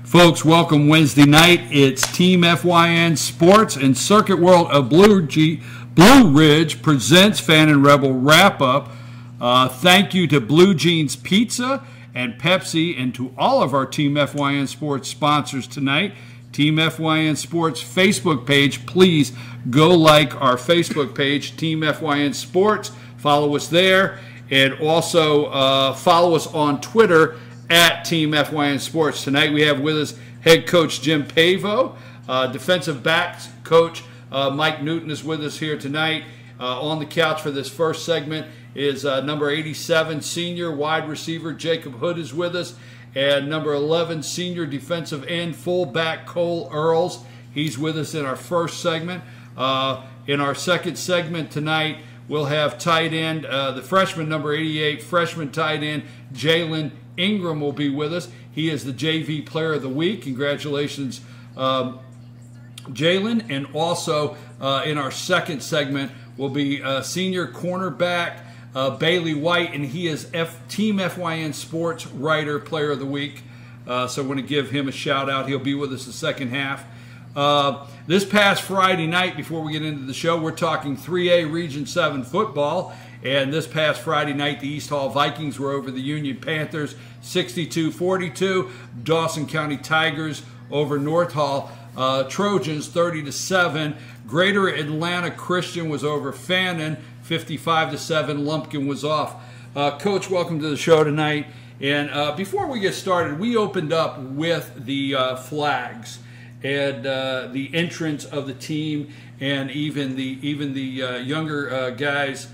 Folks, welcome Wednesday night. It's Team FYN Sports and Circuit World of Blue Ridge presents Fannin Rebel Wrap-Up. Thank you to Blue Jeans Pizza and Pepsi and to all of our Team FYN Sports sponsors tonight. Team FYN Sports Facebook page. Please go like our Facebook page, Team FYN Sports. Follow us there. And also follow us on Twitter at Team FYN Sports. Tonight we have with us head coach Jim Pavao. Defensive backs coach Mike Newton is with us here tonight. On the couch for this first segment is number 87 senior wide receiver Jacob Hood is with us. And number 11 senior defensive end fullback Cole Earls. He's with us in our first segment. In our second segment tonight, we'll have tight end, the freshman number 88, freshman tight end Jalen Ingram will be with us. He is the JV Player of the Week. Congratulations, Jalen. And also in our second segment will be senior cornerback Bailey White, and he is Team FYN Sports Writer Player of the Week. So I want to give him a shout out. He'll be with us the second half. This past Friday night, before we get into the show, we're talking 3A Region 7 football. And this past Friday night, the East Hall Vikings were over the Union Panthers 62-42. Dawson County Tigers over North Hall Trojans 30-7. Greater Atlanta Christian was over Fannin 55-7. Lumpkin was off. Coach, welcome to the show tonight. And before we get started, we opened up with the flags and the entrance of the team, and even the younger guys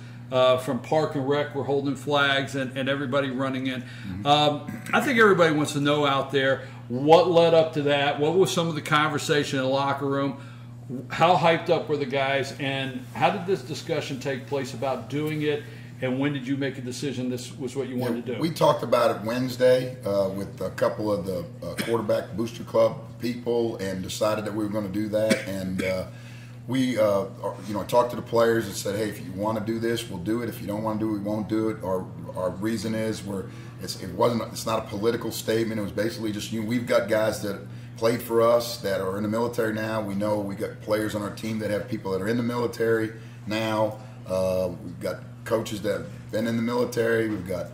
from Park and Rec were holding flags, and everybody running in. I think everybody wants to know out there what led up to that. What was some of the conversation in the locker room? How hyped up were the guys, and how did this discussion take place about doing it? And when did you make a decision this was what you wanted to do? We talked about it Wednesday with a couple of the quarterback booster club people, and decided that we were going to do that. And we, talked to the players and said, hey, if you want to do this, we'll do it. If you don't want to do it, we won't do it. Our reason is it's not a political statement. It was basically just we've got guys that played for us that are in the military now. We know we got players on our team that have people that are in the military now. We've got coaches that have been in the military. We've got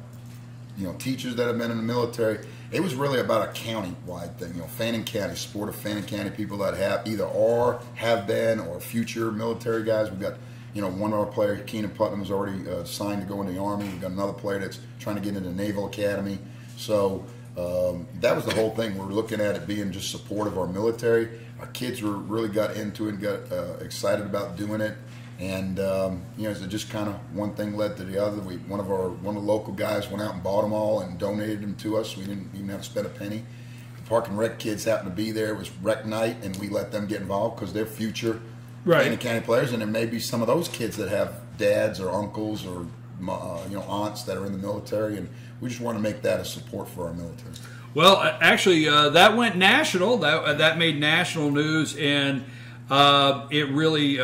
teachers that have been in the military. It was really about a county-wide thing. Fannin County, support of Fannin County people that have either are, have been, or future military guys. We've got, one of our players, Keenan Putnam, is already signed to go in the Army. We've got another player that's trying to get into the Naval Academy. So that was the whole thing. We're looking at it being just support of our military. Our kids really got into it and got excited about doing it. And so just kind of one thing led to the other. One of the local guys went out and bought them all and donated them to us. We didn't even have to spend a penny. The Park and Rec kids happened to be there. It was rec night, and we let them get involved because they're future Fannin County players. And there may be some of those kids that have dads or uncles or aunts that are in the military, and we just want to make that a support for our military. Well, actually, that went national. That made national news, and it really.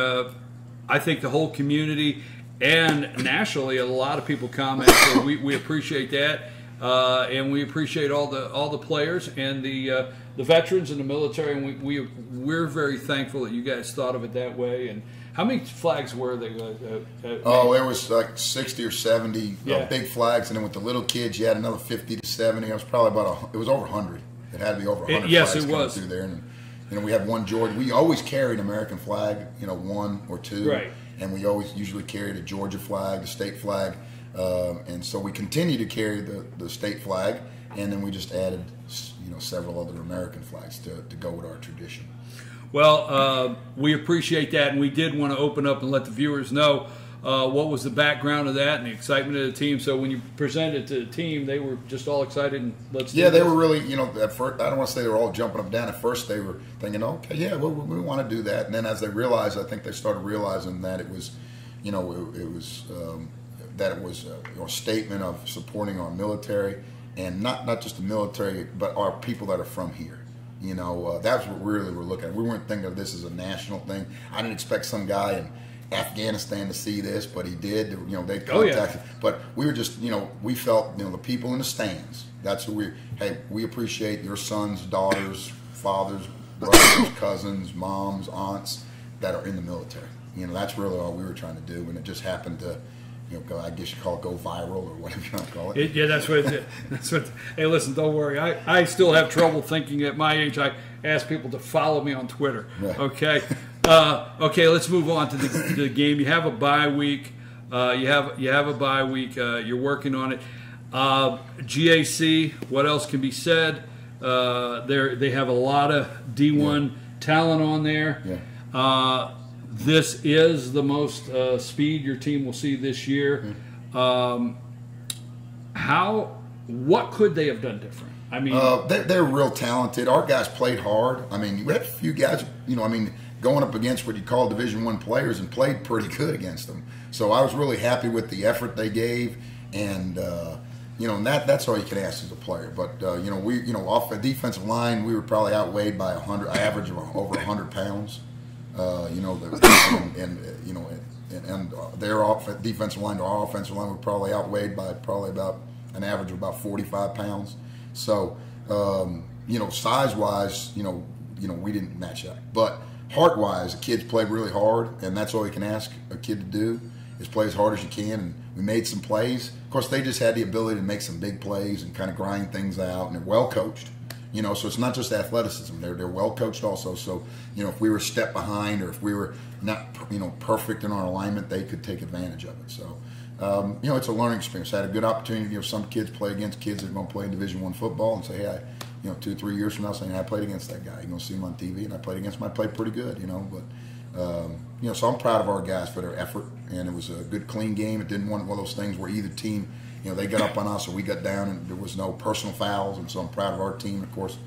I think the whole community and nationally, a lot of people comment. So we appreciate that, and we appreciate all the players and the veterans and the military. And we're very thankful that you guys thought of it that way. And how many flags were there? There was like 60 or 70 big flags, and then with the little kids, you had another 50 to 70. It was probably it was over 100. It had to be over 100. Yes, flags it was through there. And, we have one Georgia. We always carry an American flag, one or two. Right. And we always usually carry the Georgia flag, the state flag. And so we continue to carry the state flag. And then we just added, several other American flags to go with our tradition. Well, we appreciate that. And we did want to open up and let the viewers know what was the background of that and the excitement of the team. So when you presented to the team, they were just all excited and they were really, at first, I don't want to say they were all jumping up and down. At first they were thinking, okay, yeah, we want to do that. And then as they realized, I think they started realizing that it was, that it was a statement of supporting our military, and not just the military, but our people that are from here. That's what we really were looking at. We weren't thinking of this as a national thing. I didn't expect some guy Afghanistan to see this, but he did. You know, they Oh, yeah. contacted. But we were just, you know, we felt, you know, the people in the stands. That's who we appreciate your sons, daughters, fathers, brothers, cousins, moms, aunts that are in the military. You know, that's really all we were trying to do, and it just happened to, you know, go, I guess you call it go viral or whatever you want to call it. Yeah, that's what it did. That's what. Hey, listen, don't worry. I still have trouble thinking at my age. I ask people to follow me on Twitter. Right. Okay. Okay, let's move on to the game. You have a bye week. You have a bye week. You're working on it. GAC. What else can be said? They have a lot of D1 talent on there. Yeah. This is the most speed your team will see this year. What could they have done different? I mean, they're real talented. Our guys played hard. I mean, we had a few guys, you know, I mean, going up against what you call Division I players and played pretty good against them. So I was really happy with the effort they gave, and you know, and that's all you can ask as a player. But you know, off the defensive line, we were probably outweighed by average of over 100 pounds. You know, and their defensive line to our offensive line were probably outweighed by probably about an average of about 45 pounds. So, you know, size-wise, you know, we didn't match that. But heart-wise, the kids played really hard, and that's all you can ask a kid to do is play as hard as you can. And we made some plays. Of course, they just had the ability to make some big plays and kind of grind things out, and they're well coached. You know, so it's not just athleticism. They're well coached also. So, you know, if we were a step behind or if we were not, you know, perfect in our alignment, they could take advantage of it. So, you know, it's a learning experience. I had a good opportunity. You know, some kids play against kids that are going to play in Division I football and say, hey, you know, 2 or 3 years from now, saying I played against that guy. You're going to see him on TV, and I played against him. I played pretty good, you know. But, you know, so I'm proud of our guys for their effort, and it was a good, clean game. It didn't want one of those things where either team, you know, they got up on us or we got down, and there was no personal fouls. And so I'm proud of our team. Of course,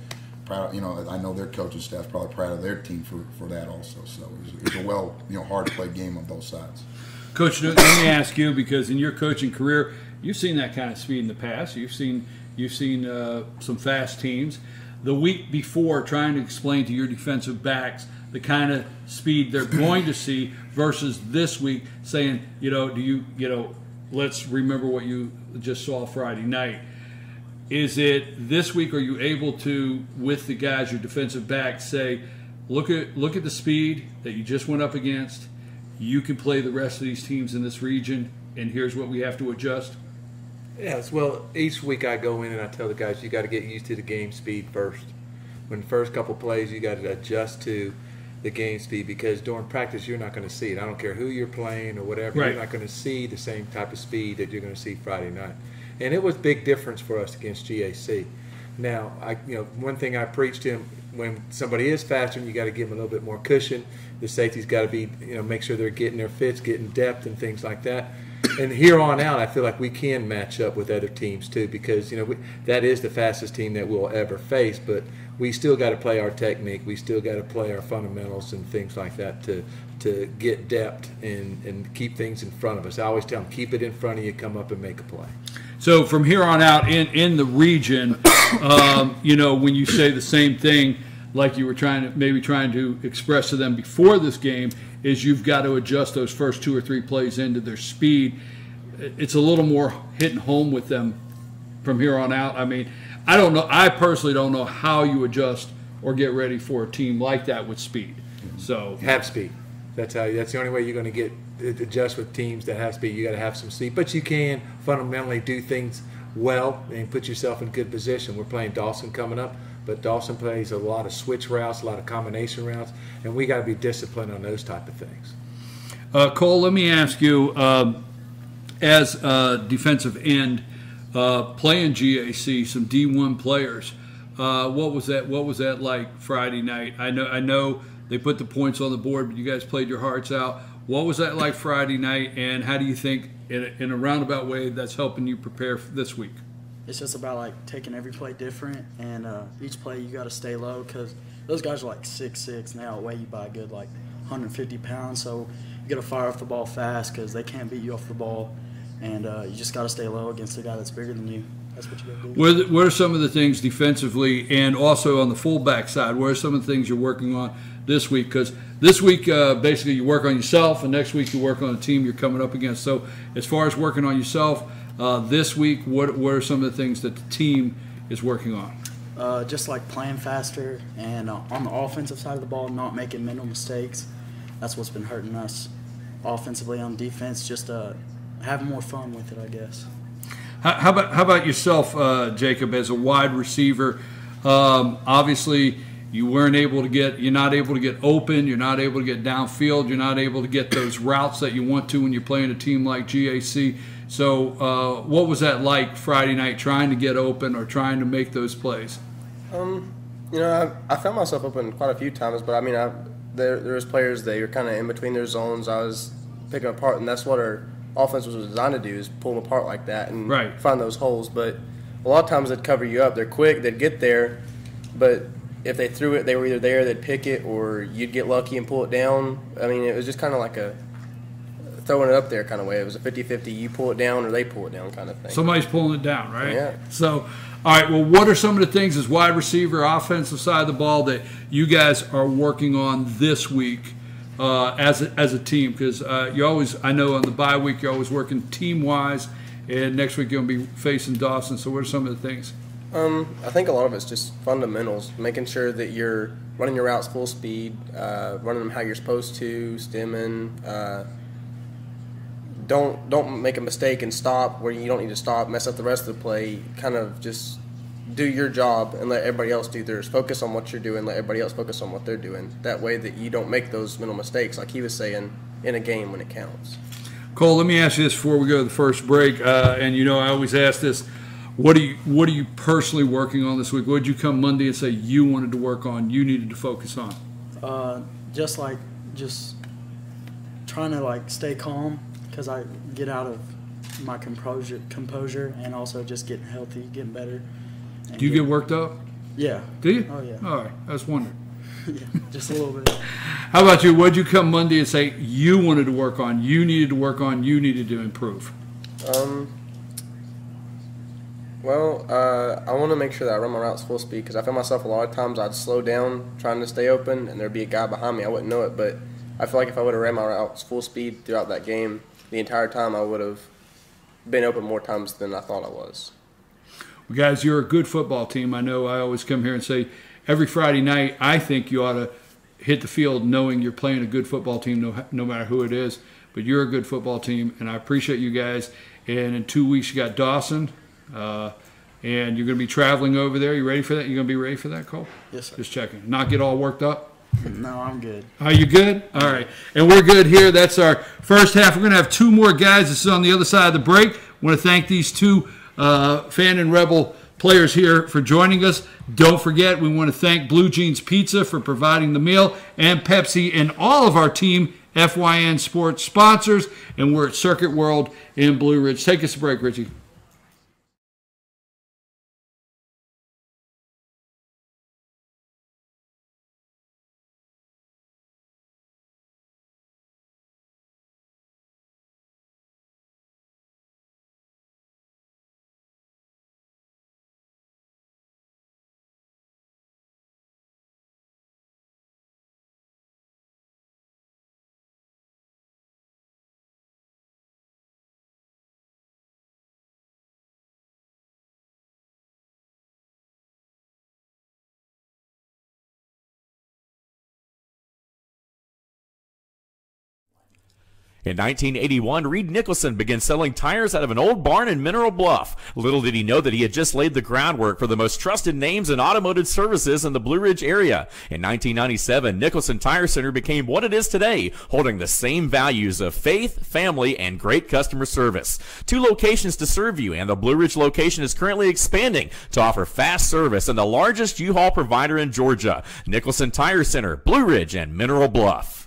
proud. You know, I know their coaching staff's probably proud of their team for that also. So it was a well, you know, hard to play game on both sides. Coach, let me ask you, because in your coaching career, you've seen that kind of speed in the past. You've seen some fast teams. The week before, trying to explain to your defensive backs the kind of speed they're going to see versus this week, saying, let's remember what you just saw Friday night. Is it this week, are you able to, with the guys, your defensive backs, say, look at the speed that you just went up against. You can play the rest of these teams in this region, and here's what we have to adjust? Yes, well, each week I go in and I tell the guys, you got to get used to the game speed first. When the first couple plays, you got to adjust to the game speed, because during practice you're not going to see it. I don't care who you're playing or whatever. Right. You're not going to see the same type of speed that you're going to see Friday night. And it was a big difference for us against GAC. Now, one thing I preach to them, when somebody is faster, you got to give them a little bit more cushion. The safety's got to be, make sure they're getting their fits, getting depth and things like that. And here on out, I feel like we can match up with other teams too, because that is the fastest team that we'll ever face. But we still got to play our technique. We still got to play our fundamentals and things like that to get depth and keep things in front of us. I always tell them, keep it in front of you, come up and make a play. So from here on out in the region, when you say the same thing like you were trying to express to them before this game, is you've got to adjust those first 2 or 3 plays into their speed. It's a little more hitting home with them from here on out. I mean, I don't know. I personally don't know how you adjust or get ready for a team like that with speed. So have speed. That's the only way you're going to adjust with teams that have speed. You got to have some speed, but you can fundamentally do things well and put yourself in good position. We're playing Dawson coming up, but Dawson plays a lot of switch routes, a lot of combination routes, and we got to be disciplined on those type of things. Cole, let me ask you, as a defensive end, playing GAC, some D1 players, what was that like Friday night? I know they put the points on the board, but you guys played your hearts out. What was that like Friday night, and how do you think, in a roundabout way, that's helping you prepare for this week? It's just about like taking every play different, and each play you got to stay low, because those guys are like 6'6", and they outweigh you by a good like 150 pounds. So you got to fire off the ball fast, because they can't beat you off the ball. and you just got to stay low against a guy that's bigger than you. That's what you got to do. What are some of the things defensively and also on the fullback side? What are some of the things you're working on this week? Because this week, basically, you work on yourself, and next week you work on the team you're coming up against. So as far as working on yourself, this week, what are some of the things that the team is working on? Just like playing faster and on the offensive side of the ball, not making mental mistakes. That's what's been hurting us offensively. On defense, just having more fun with it, I guess. How about yourself, Jacob, as a wide receiver? Obviously, you're not able to get open. You're not able to get downfield. You're not able to get those routes that you want to when you're playing a team like GAC. So what was that like Friday night, trying to get open or trying to make those plays? I found myself open quite a few times, but I mean, there was players that you're kind of in between their zones. I was picking apart, and that's what our offense was designed to do, is pull them apart like that and find those holes. But a lot of times they'd cover you up. They're quick. They'd get there, but if they threw it, they were either there, they'd pick it, or you'd get lucky and pull it down. I mean, it was just kind of like a throwing it up there kind of way. It was a 50-50, you pull it down or they pull it down kind of thing. Somebody's pulling it down, right? Yeah. So, all right, well, what are some of the things as wide receiver, offensive side of the ball that you guys are working on this week as a team? Because you always, I know on the bye week, you're always working team-wise, and next week you're going to be facing Dawson. So what are some of the things? I think a lot of it's just fundamentals, making sure that you're running your routes full speed, running them how you're supposed to, stemming. Don't make a mistake and stop where you don't need to stop, mess up the rest of the play. Kind of just do your job and let everybody else do theirs. Focus on what you're doing, let everybody else focus on what they're doing. That way that you don't make those mental mistakes, like he was saying, in a game when it counts. Cole, let me ask you this before we go to the first break. And I always ask this: What are you personally working on this week? What did you come Monday and say you wanted to work on, you needed to focus on? Just trying to stay calm, because I get out of my composure, and also just getting healthy, getting better. Do you get worked up? Yeah. Do you? Oh, yeah. All right. I was wondering. Yeah, just a little bit. How about you? What did you come Monday and say you wanted to work on, you needed to work on, you needed to improve? I want to make sure that I run my routes full speed, because I feel myself a lot of times I'd slow down trying to stay open, and there'd be a guy behind me. I wouldn't know it, but I feel like if I would have ran my routes full speed throughout that game, the entire time I would have been open more times than I thought I was. Well, guys, you're a good football team. I know I always come here and say every Friday night I think you ought to hit the field knowing you're playing a good football team no matter who it is. But you're a good football team, and I appreciate you guys. And in 2 weeks you got Dawson, and you're going to be traveling over there. You ready for that? You going to be ready for that, Cole? Yes, sir. Just checking. Not get all worked up? No, I'm good. Are you good? All right. And we're good here. That's our first half. We're going to have two more guys. This is on the other side of the break. I want to thank these two Fannin Rebel players here for joining us. Don't forget, we want to thank Blue Jeans Pizza for providing the meal, and Pepsi, and all of our team FYN Sports sponsors. And we're at Circuit World in Blue Ridge. Take us a break, Richie. In 1981, Reed Nicholson began selling tires out of an old barn in Mineral Bluff. Little did he know that he had just laid the groundwork for the most trusted names in automotive services in the Blue Ridge area. In 1997, Nicholson Tire Center became what it is today, holding the same values of faith, family, and great customer service. 2 locations to serve you, and the Blue Ridge location is currently expanding to offer fast service and the largest U-Haul provider in Georgia. Nicholson Tire Center, Blue Ridge, and Mineral Bluff.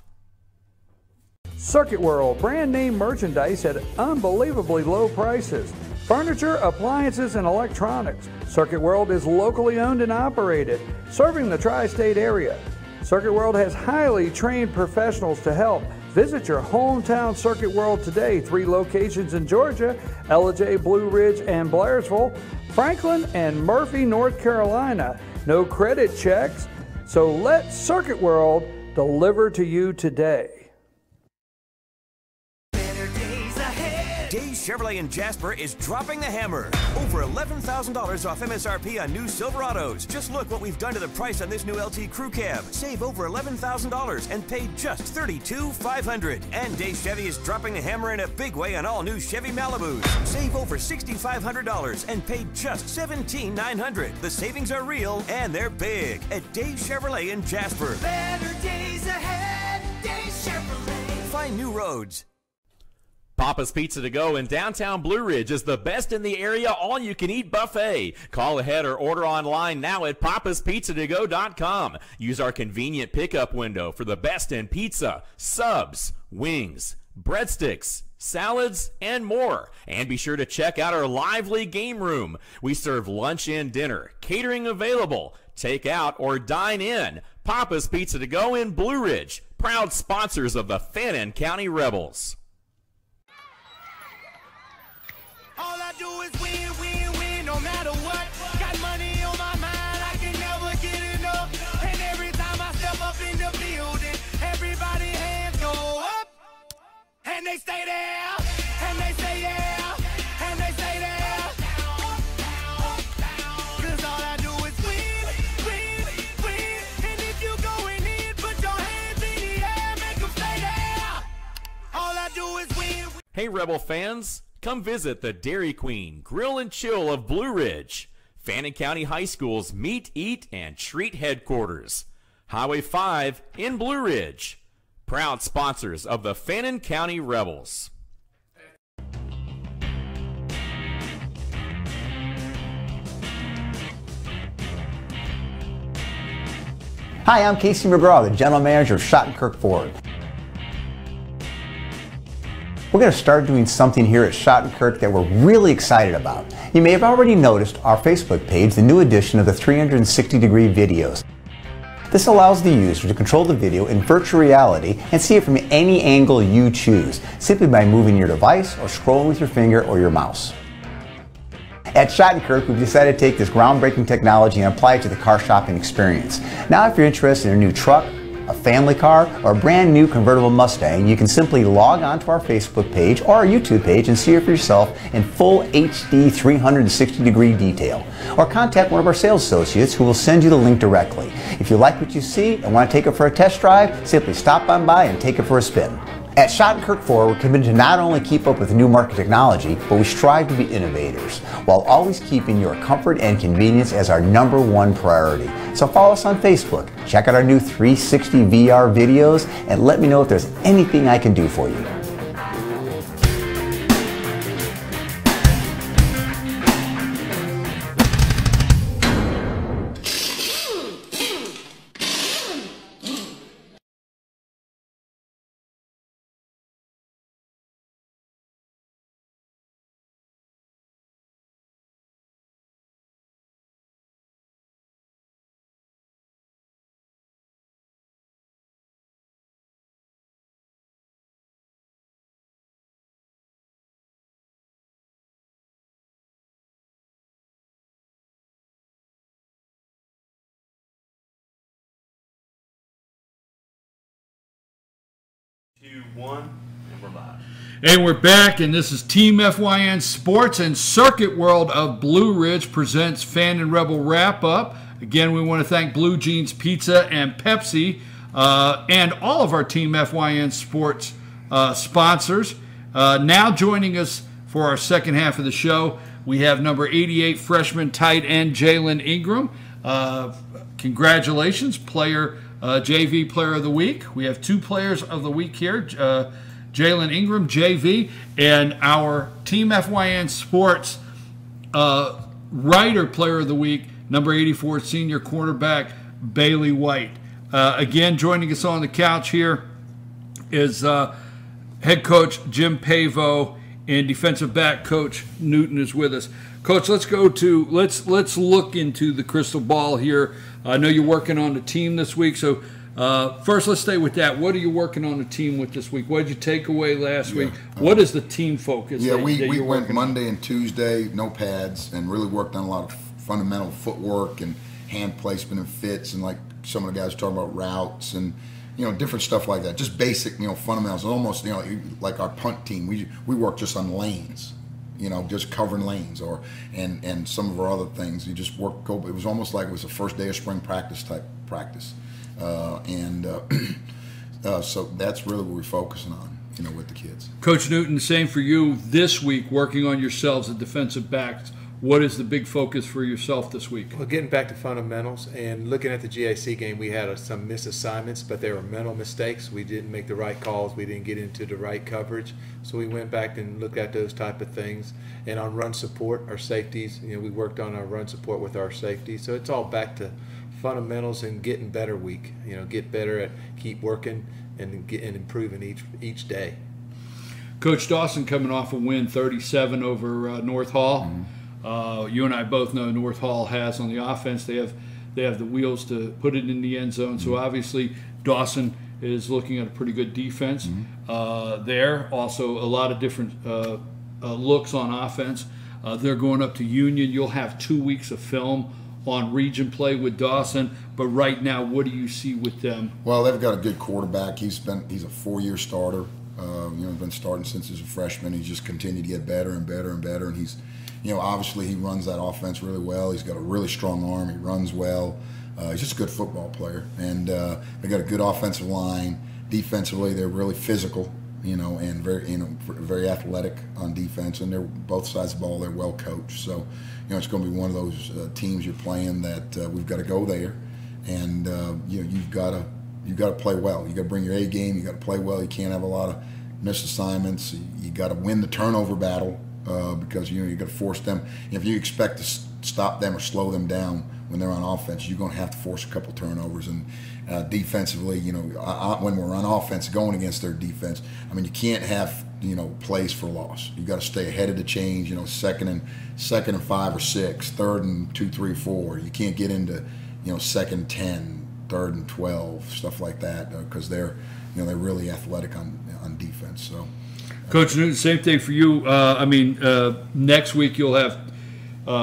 Circuit World, brand name merchandise at unbelievably low prices. Furniture, appliances, and electronics. Circuit World is locally owned and operated, serving the tri-state area. Circuit World has highly trained professionals to help Visit your hometown Circuit World today. 3 locations in Georgia, Ellijay, Blue Ridge, and Blairsville, Franklin, and Murphy, North Carolina. No credit checks, so let Circuit World deliver to you today. Days Chevrolet in Jasper is dropping the hammer. Over $11,000 off MSRP on new Silverados. Just look what we've done to the price on this new LT Crew Cab. Save over $11,000 and pay just $32,500. And Days Chevy is dropping the hammer in a big way on all new Chevy Malibus. Save over $6,500 and pay just $17,900. The savings are real and they're big at Days Chevrolet in Jasper. Better days ahead, Days Chevrolet. Find new roads. Papa's Pizza to Go in downtown Blue Ridge is the best in the area all-you-can-eat buffet. Call ahead or order online now at papaspizzatogo.com. Use our convenient pickup window for the best in pizza, subs, wings, breadsticks, salads, and more. And be sure to check out our lively game room. We serve lunch and dinner, catering available, take out or dine in. Papa's Pizza to Go in Blue Ridge, proud sponsors of the Fannin County Rebels. All I do is win, win, win, no matter what. Got money on my mind, I can never get enough. And every time I step up in the building, everybody hands go up. And they stay there, and they say yeah, and they stay there. Cause all I do is win, win, win. And if you going in, put your hands in the air, make them stay there. All I do is win. Hey Rebel fans, come visit the Dairy Queen Grill and Chill of Blue Ridge, Fannin County High School's Meet, Eat, and Treat headquarters. Highway 5 in Blue Ridge. Proud sponsors of the Fannin County Rebels. Hi, I'm Casey McGraw, the General Manager of Schottenkirk Ford. We're going to start doing something here at Schottenkirk that we're really excited about. You may have already noticed our Facebook page, the new edition of the 360-degree videos. This allows the user to control the video in virtual reality and see it from any angle you choose, simply by moving your device or scrolling with your finger or your mouse. At Schottenkirk, we've decided to take this groundbreaking technology and apply it to the car shopping experience. Now, if you're interested in a new truck, a family car, or a brand new convertible Mustang, you can simply log on to our Facebook page or our YouTube page and see it for yourself in full HD 360-degree detail. Or contact one of our sales associates who will send you the link directly. If you like what you see and want to take it for a test drive, simply stop on by and take it for a spin. At Schottenkirk Ford, we're committed to not only keep up with new market technology, but we strive to be innovators, while always keeping your comfort and convenience as our #1 priority. So follow us on Facebook, check out our new 360 VR videos, and let me know if there's anything I can do for you. And we're back, and this is Team FYN Sports and Circuit World of Blue Ridge presents Fannin Rebel Wrap-Up. Again, we want to thank Blue Jeans Pizza and Pepsi and all of our Team FYN Sports sponsors. Now joining us for our second half of the show, we have number 88 freshman tight end Jalen Ingram. Congratulations, JV Player of the Week. We have 2 Players of the Week here. Jalen Ingram, JV, and our Team FYN Sports Writer Player of the Week, number 84, senior cornerback Bailey White. Again, joining us on the couch here is head coach Jim Pavao, and defensive back coach Newton is with us. Coach, let's look into the crystal ball here. I know you're working on the team this week, so First, let's stay with that. What are you working on the team with this week? What did you take away last week? What is the team focus? Yeah, we went Monday and Tuesday, no pads, and really worked on a lot of fundamental footwork and hand placement and fits, and like some of the guys were talking about routes and different stuff like that. Just basic fundamentals. Almost like our punt team, we work just on lanes. Just covering lanes, and some of our other things. You just work. It was almost like it was the first day of spring practice type practice, so that's really what we're focusing on, with the kids. Coach Newton, same for you this week, working on yourselves at defensive backs. What is the big focus for yourself this week? Well, getting back to fundamentals and looking at the GAC game, we had some misassignments, but they were mental mistakes. We didn't make the right calls. We didn't get into the right coverage. So we went back and looked at those type of things. And on run support, our safeties, we worked on our run support with our safety. So it's all back to fundamentals and getting better week. Get better at keep working and improving each day. Coach Dawson coming off a win 37 over North Hall. Mm-hmm. You and I both know North Hall has on the offense. They have the wheels to put it in the end zone. So obviously Dawson is looking at a pretty good defense there. Also a lot of different looks on offense. They're going up to Union. You'll have 2 weeks of film on region play with Dawson. But right now, what do you see with them? Well, they've got a good quarterback. He's a 4-year starter. He's been starting since he's a freshman. He's just continued to get better and better and better. And he's obviously he runs that offense really well. He's got a really strong arm. He runs well. He's just a good football player. And they got a good offensive line. Defensively, they're really physical, and very athletic on defense. And they're both sides of the ball. They're well coached. So, it's going to be one of those teams you're playing that we've got to go there, and you've got to play well. You got to bring your A game. You got to play well. You can't have a lot of missed assignments. You got to win the turnover battle. Because you got to force them. If you expect to stop them or slow them down when they're on offense, you're going to have to force a couple turnovers. And defensively, when we're on offense going against their defense, you can't have plays for loss. You got to stay ahead of the change. Second and 5 or 6, third and 2, 3, 4. You can't get into second and 10, third and 12, stuff like that, because they're really athletic on defense. So. Coach Newton, same thing for you. Next week you'll have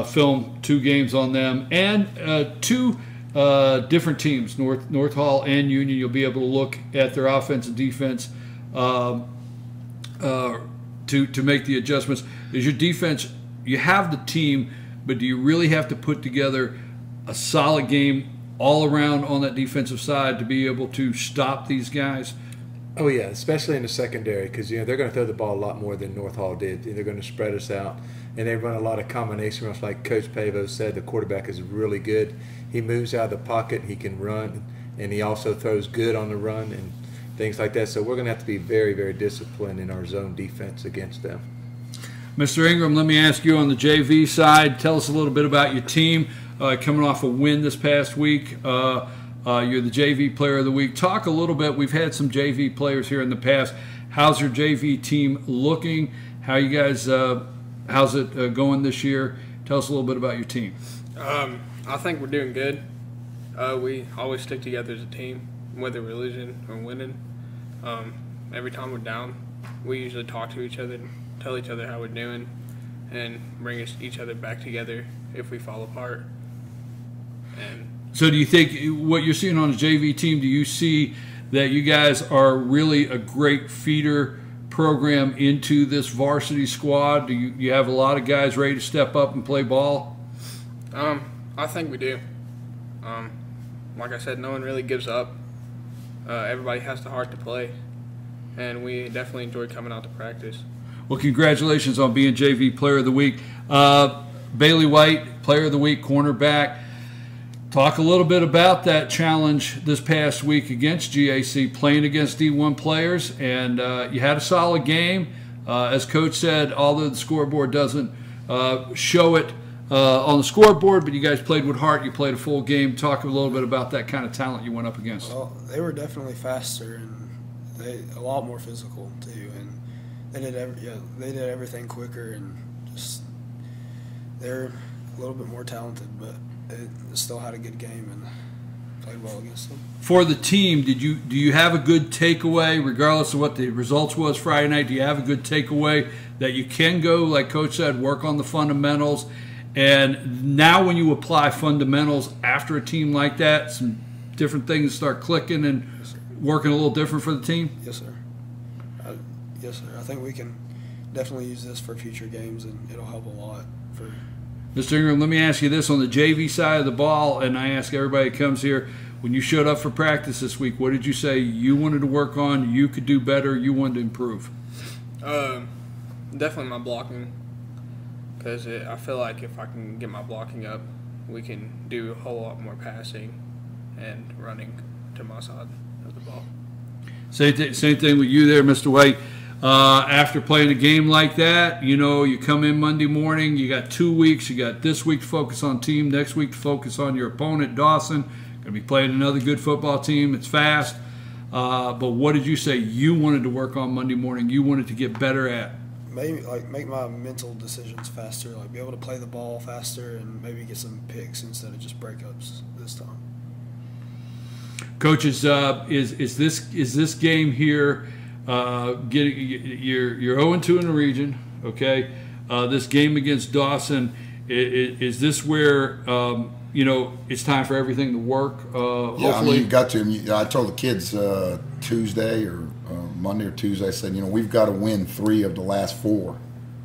film 2 games on them and 2 different teams, North Hall and Union. You'll be able to look at their offense and defense to make the adjustments. Is your defense, you have the team, but do you really have to put together a solid game all around on that defensive side to be able to stop these guys? Oh, yeah, especially in the secondary, because they're going to throw the ball a lot more than North Hall did. They're going to spread us out, and they run a lot of combination runs. Like Coach Pavao said, the quarterback is really good. He moves out of the pocket, he can run, and he also throws good on the run and things like that. So we're going to have to be very, very disciplined in our zone defense against them. Mr. Ingram, let me ask you on the JV side, tell us a little bit about your team coming off a win this past week. You're the JV Player of the Week. Talk a little bit. We've had some JV players here in the past. How's your JV team looking? How you guys? How's it going this year? Tell us a little bit about your team. I think we're doing good. We always stick together as a team, whether we're losing or winning. Every time we're down, we usually talk to each other, tell each other how we're doing, and bring each other back together if we fall apart. So do you think what you're seeing on the JV team, do you see that you guys are really a great feeder program into this varsity squad? Do you have a lot of guys ready to step up and play ball? I think we do. Like I said, no one really gives up. Everybody has the heart to play, and we definitely enjoy coming out to practice. Well, congratulations on being JV Player of the Week. Bailey White, Player of the Week, cornerback. Talk a little bit about that challenge this past week against GAC, playing against D1 players, and you had a solid game. As Coach said, although the scoreboard doesn't show it on the scoreboard, but you guys played with heart. You played a full game. Talk a little bit about that kind of talent you went up against. Well, they were definitely faster and a lot more physical too, and they did everything quicker, and just they're a little bit more talented, but they still had a good game, and played well against them. For the team, do you have a good takeaway, regardless of what the results was Friday night? Do you have a good takeaway that you can go, like Coach said, work on the fundamentals? And now when you apply fundamentals after a team like that, some different things start clicking and working a little different for the team? Yes, sir. Yes, sir. I think we can definitely use this for future games, and it'll help a lot. Mr. Ingram, let me ask you this on the JV side of the ball, and I ask everybody that comes here, when you showed up for practice this week, what did you say you wanted to work on, you could do better, you wanted to improve? Definitely my blocking, because I feel like if I can get my blocking up, we can do a whole lot more passing and running to my side of the ball. Same thing with you there, Mr. White. After playing a game like that, you come in Monday morning, you got 2 weeks, you got this week to focus on team, next week to focus on your opponent, Dawson. Going to be playing another good football team. It's fast. But what did you say you wanted to work on Monday morning, you wanted to get better at? Maybe make my mental decisions faster, be able to play the ball faster and maybe get some picks instead of just breakups this time. Coaches, is this game here getting you're 0-2 in the region, okay? This game against Dawson, is this where it's time for everything to work? Yeah, hopefully, you've got to. I told the kids Tuesday or Monday or Tuesday, I said, we've got to win 3 of the last 4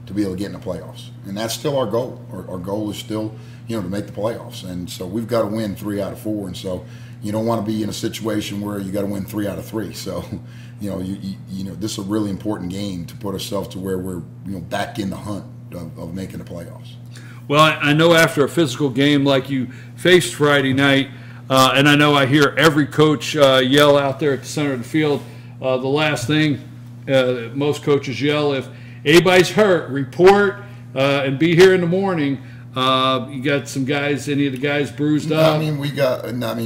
to be able to get in the playoffs, and that's still our goal. Our goal is still, to make the playoffs, and so we've got to win 3 out of 4, and so you don't want to be in a situation where you got to win 3 out of 3. So, this is a really important game to put ourselves to where we're, back in the hunt of making the playoffs. Well, I know after a physical game like you faced Friday night, and I know I hear every coach yell out there at the center of the field, the last thing most coaches yell, if anybody's hurt, report and be here in the morning. You got some guys, any of the guys bruised up? We got, got a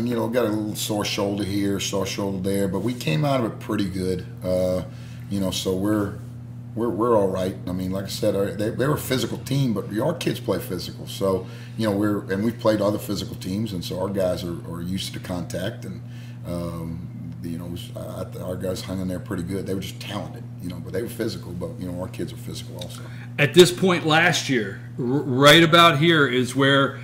little sore shoulder here, sore shoulder there, but we came out of it pretty good. So we're all right. Like I said, they were a physical team, but our kids play physical. So, we've played other physical teams, and so our guys are used to contact, and our guys hung in there pretty good. They were just talented, but they were physical. But our kids are physical also. At this point last year, right about here is where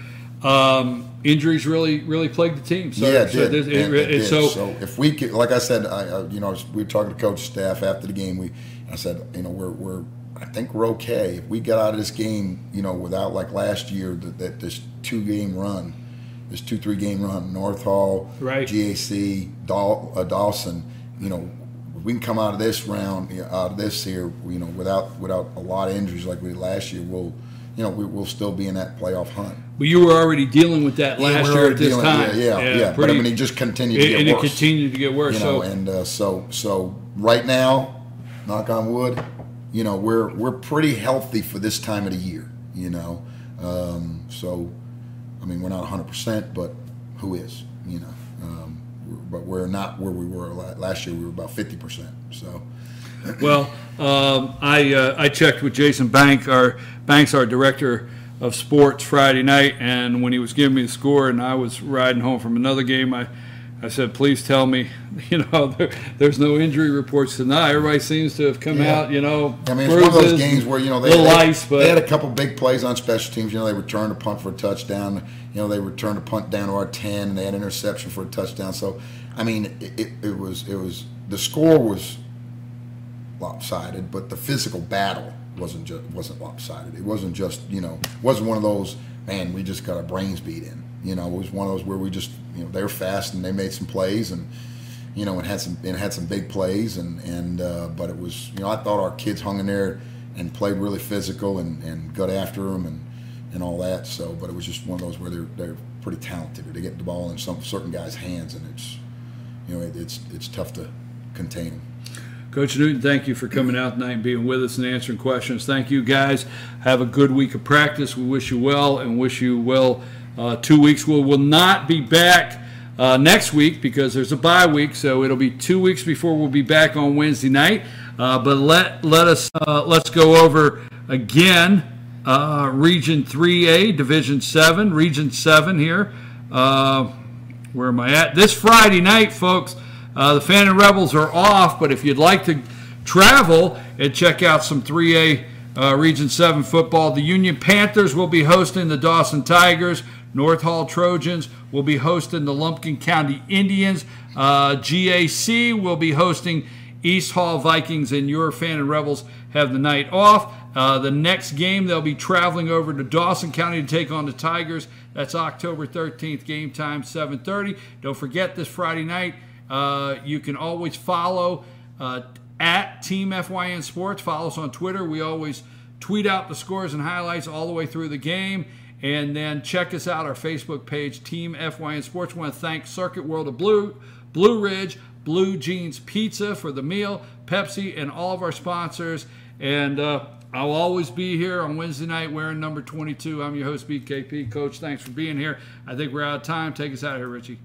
injuries really plagued the team. So, yeah, it did. It did. So if we could, like I said, we were talking to coach staff after the game. I said, I think we're okay. If we get out of this game, without like last year, this 2-game run. This 2-3 game run, North Hall, right. GAC, Dawson. We can come out of this round, out of this here, without a lot of injuries like we did last year. We'll still be in that playoff hunt. But you were already dealing with that last year at this time. Yeah. But it just continued to get worse. And it continued to get worse. So right now, knock on wood, we're pretty healthy for this time of the year. We're not 100%, but who is? But we're not where we were last year. We were about 50%. So, well, I checked with Jason Banks, our director of sports, Friday night, and when he was giving me the score, and I was riding home from another game, I said, please tell me, there's no injury reports tonight. Everybody seems to have come out, bruises, it's one of those games where, they had a couple big plays on special teams. They returned a punt for a touchdown. They returned a punt down to our 10, and they had an interception for a touchdown. So, it was the score was lopsided, but the physical battle wasn't lopsided. It wasn't just, wasn't one of those, man, we just got our brains beat in. It was one of those where we just, they were fast and they made some plays, and it had some big plays, but it was, I thought our kids hung in there and played really physical and got after them and all that. So, but it was just one of those where they're pretty talented. They get the ball in some certain guys' hands, and it's tough to contain them. Coach Newton, thank you for coming out tonight and being with us and answering questions. Thank you, guys. Have a good week of practice. We wish you well and wish you well 2 weeks. We will not be back next week because there's a bye week, so it'll be 2 weeks before we'll be back on Wednesday night. But let's go over again Region 3A, Division 7, Region 7 here. where am I at? This Friday night, folks, the Fannin Rebels are off, but if you'd like to travel and check out some 3A Region 7 football, the Union Panthers will be hosting the Dawson Tigers. North Hall Trojans will be hosting the Lumpkin County Indians. GAC will be hosting East Hall Vikings, and your Fannin Rebels have the night off. The next game, they'll be traveling over to Dawson County to take on the Tigers. That's October 13th, game time, 7:30. Don't forget, this Friday night, you can always follow at Team FYN Sports. Follow us on Twitter. We always tweet out the scores and highlights all the way through the game. And then check us out, our Facebook page, Team FYN Sports. I want to thank Circuit World of Blue Ridge, Blue Jeans Pizza for the meal, Pepsi, and all of our sponsors. And I'll always be here on Wednesday night wearing number 22. I'm your host, BKP. Coach, thanks for being here. I think we're out of time. Take us out of here, Richie.